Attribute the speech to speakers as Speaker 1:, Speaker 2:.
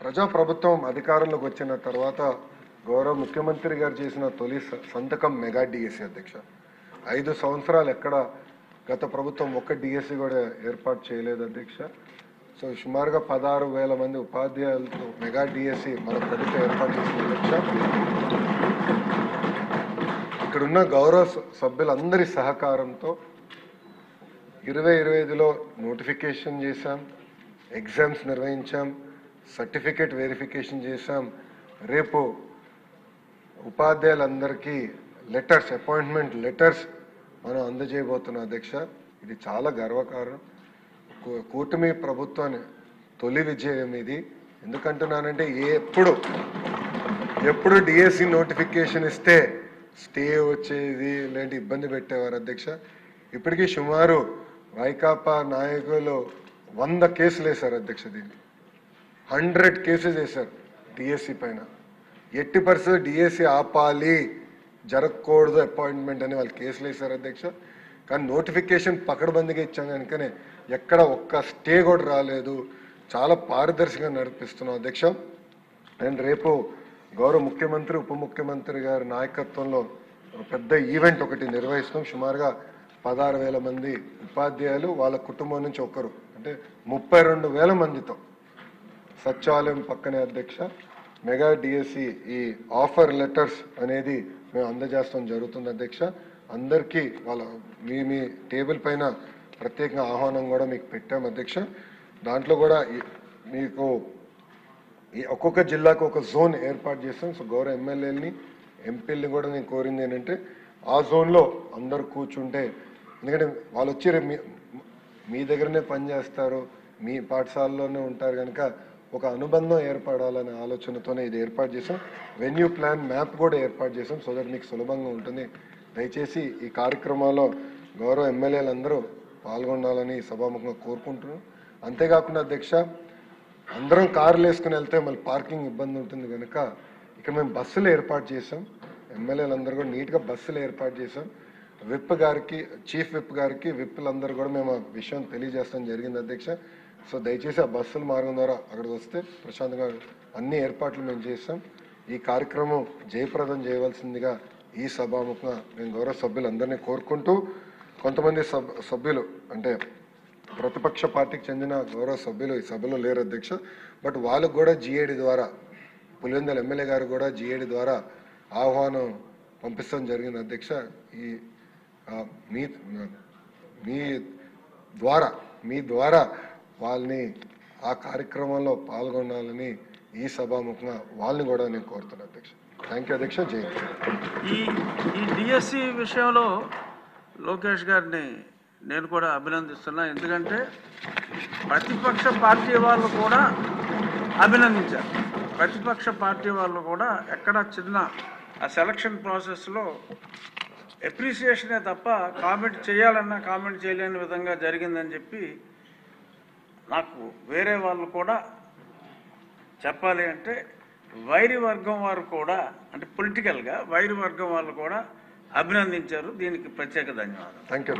Speaker 1: ప్రజాప్రభుత్వం అధికారంలోకి వచ్చిన తర్వాత గౌరవ ముఖ్యమంత్రి గారు చేసిన తొలి సంతకం మెగా డిఎస్సి అధ్యక్ష. 5 సంవత్సరాలు ఎక్కడ గత ప్రభుత్వం ఒక్క డిఎస్సి కూడా ఏర్పాటు చేయలేదు అధ్యక్ష. సో సుమారుగా 16,000 మంది ఉపాధ్యాయులతో మెగా డిఎస్సి మన ప్రభుత్వం ఏర్పాటు చేసిన అధ్యక్ష. ఇక్కడున్న గౌరవ సభ్యులందరి సహకారంతో 2025లో నోటిఫికేషన్ చేశాం, ఎగ్జామ్స్ నిర్వహించాం, సర్టిఫికేట్ వెరిఫికేషన్ చేశాం. రేపు ఉపాధ్యాయులందరికీ లెటర్స్, అపాయింట్మెంట్ లెటర్స్ మనం అందజేయబోతున్నాం అధ్యక్ష. ఇది చాలా గర్వకారణం. కూటమి ప్రభుత్వాన్ని తొలి విజయం ఇది. ఎందుకంటున్నానంటే ఎప్పుడు డిఎస్సి నోటిఫికేషన్ ఇస్తే స్టే వచ్చేది, లేదంటే ఇబ్బంది పెట్టేవారు అధ్యక్ష. ఇప్పటికీ సుమారు వైకాపా నాయకులు 100 కేసులు వేశారు అధ్యక్ష. దీన్ని 100 కేసెస్ వేశారు డిఎస్సి పైన. ఎట్టి పరిస్థితుల్లో డిఎస్సి ఆపాలి, జరగకూడదు అపాయింట్మెంట్ అని వాళ్ళు కేసులు వేశారు అధ్యక్ష. కానీ నోటిఫికేషన్ పకడ్బందీగా ఇచ్చాం కనుకనే ఎక్కడ ఒక్క స్టే కూడా రాలేదు. చాలా పారదర్శకంగా నడిపిస్తున్నాం అధ్యక్ష. అండ్ రేపు గౌరవ ముఖ్యమంత్రి, ఉప ముఖ్యమంత్రి గారి నాయకత్వంలో పెద్ద ఈవెంట్ ఒకటి నిర్వహిస్తాం. సుమారుగా 16,000 మంది ఉపాధ్యాయులు, వాళ్ళ కుటుంబం నుంచి ఒకరు, అంటే 32,000 మందితో సచివాలయం పక్కనే అధ్యక్ష మెగా డిఎస్సి ఈ ఆఫర్ లెటర్స్ అనేది మేము అందజేస్తాం జరుగుతుంది అధ్యక్ష. అందరికీ వాళ్ళ మీ టేబుల్ పైన ప్రత్యేకంగా ఆహ్వానం కూడా మీకు పెట్టాం అధ్యక్ష. దాంట్లో కూడా మీకు ఒక్కొక్క జిల్లాకు ఒక జోన్ ఏర్పాటు చేస్తాం. సో గౌరవ ఎమ్మెల్యేలని, ఎంపీలని కూడా నేను కోరింది ఏంటంటే ఆ జోన్లో అందరు కూర్చుంటే, ఎందుకంటే వాళ్ళు వచ్చి మీ దగ్గరనే పనిచేస్తారు, మీ పాఠశాలలోనే ఉంటారు కనుక ఒక అనుబంధం ఏర్పడాలనే ఆలోచనతోనే ఇది ఏర్పాటు చేసాం. వెన్యూ ప్లాన్ మ్యాప్ కూడా ఏర్పాటు చేసాం, సో దట్ మీకు సులభంగా ఉంటుంది. దయచేసి ఈ కార్యక్రమాల్లో గౌరవ ఎమ్మెల్యేలందరూ పాల్గొనాలని సభాముఖంగా కోరుకుంటున్నాం. అంతేకాకుండా అధ్యక్ష, అందరం కార్లు వేసుకుని వెళ్తే మళ్ళీ పార్కింగ్ ఇబ్బంది ఉంటుంది కనుక ఇక్కడ మేము బస్సులు ఏర్పాటు చేసాం. ఎమ్మెల్యేలందరూ కూడా నీట్గా బస్సులు ఏర్పాటు చేసాం. విప్ గారికి, చీఫ్ విప్ గారికి, విప్లందరూ కూడా మేము ఆ విషయం తెలియజేస్తాం జరిగింది అధ్యక్ష. సో దయచేసి ఆ బస్సుల మార్గం ద్వారా అక్కడికి వస్తే ప్రశాంతంగా అన్ని ఏర్పాట్లు మేము చేస్తాం. ఈ కార్యక్రమం జయప్రదం చేయవలసిందిగా ఈ సభాముఖంగా నేను గౌరవ సభ్యులందరినీ కోరుకుంటూ, కొంతమంది సభ్యులు అంటే ప్రతిపక్ష పార్టీకి చెందిన గౌరవ సభ్యులు ఈ సభలో లేరు అధ్యక్ష. బట్ వాళ్ళకు కూడా జిఏడి ద్వారా, పులివెందుల ఎమ్మెల్యే గారు కూడా జిఏడి ద్వారా ఆహ్వానం పంపిస్తాం జరిగింది అధ్యక్ష. ఈ మీ ద్వారా వాళ్ళని ఆ కార్యక్రమంలో పాల్గొనాలని ఈ సభాముఖంగా వాళ్ళని కూడా నేను కోరుతున్నాను అధ్యక్ష. థ్యాంక్ యూ అధ్యక్ష. జై
Speaker 2: ఈ డిఎస్సి విషయంలో లోకేష్ గారిని నేను కూడా అభినందిస్తున్నా. ఎందుకంటే ప్రతిపక్ష పార్టీ వాళ్ళు కూడా అభినందించారు. ప్రతిపక్ష పార్టీ వాళ్ళు కూడా ఎక్కడ చిన్న ఆ సెలక్షన్ ప్రాసెస్లో అప్రిసియేషనే తప్ప కామెంట్ చేయాలన్నా కామెంట్ చేయలేని విధంగా జరిగిందని చెప్పి నాకు వేరే వాళ్ళు కూడా చెప్పాలి అంటే వైరి వర్గం వారు కూడా, అంటే పొలిటికల్గా వైరి వర్గం వాళ్ళు కూడా అభినందించారు. దీనికి ప్రత్యేక ధన్యవాదాలు.
Speaker 1: Thank you.